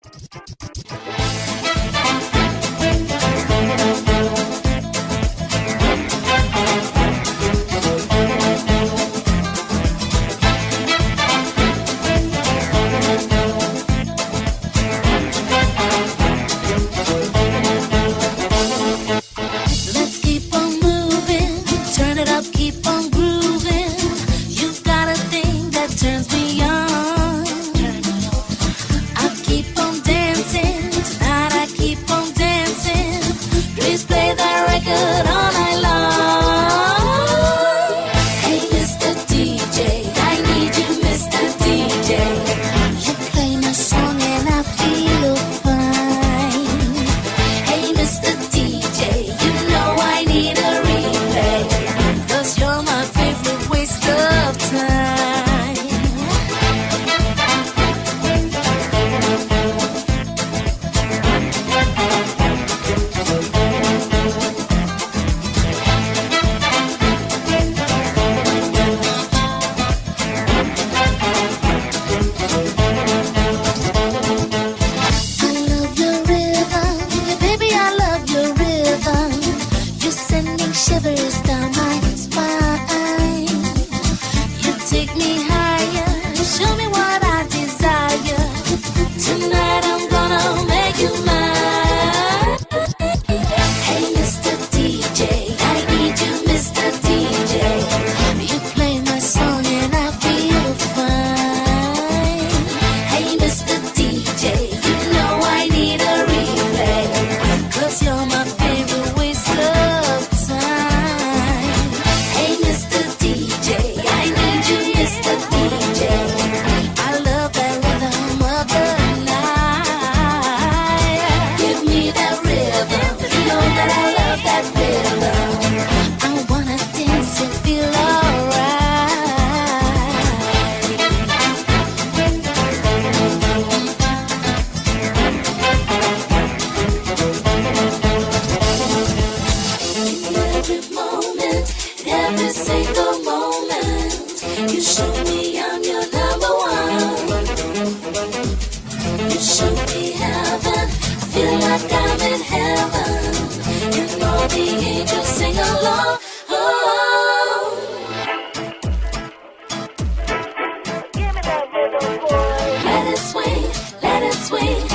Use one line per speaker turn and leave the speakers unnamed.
Let's keep on moving, turn it up, keep on grooving. You've got a thing that turns me on. I keep on dancing, tonight I keep on dancing. Please play that record all night long. Hey, Mr. DJ, I need you, Mr. DJ. You play my song and I feel fine. Hey, Mr. DJ, you know I need a replay, 'cause you're my favorite waste of time. I love your rhythm, yeah, baby, I love your rhythm. You're sending shivers down my spine. You take me higher, show me what I desire. Tonight I'm gonna make you mine. Hey, Mr. DJ, I need you, Mr. DJ. You play my song and I feel fine. Hey, Mr. DJ, you know I need a replay, 'cause you're my favorite waste of time. Hey, Mr. DJ, I need you, Mr. DJ. I love that rhythm of the night. Give me that rhythm, you know that I love that rhythm. I wanna dance and feel alright. Every moment, every single moment, you show me I'm your number one. You show me heaven, feel like I'm in heaven, and all the angels sing along. Oh. Let it swing, let it swing,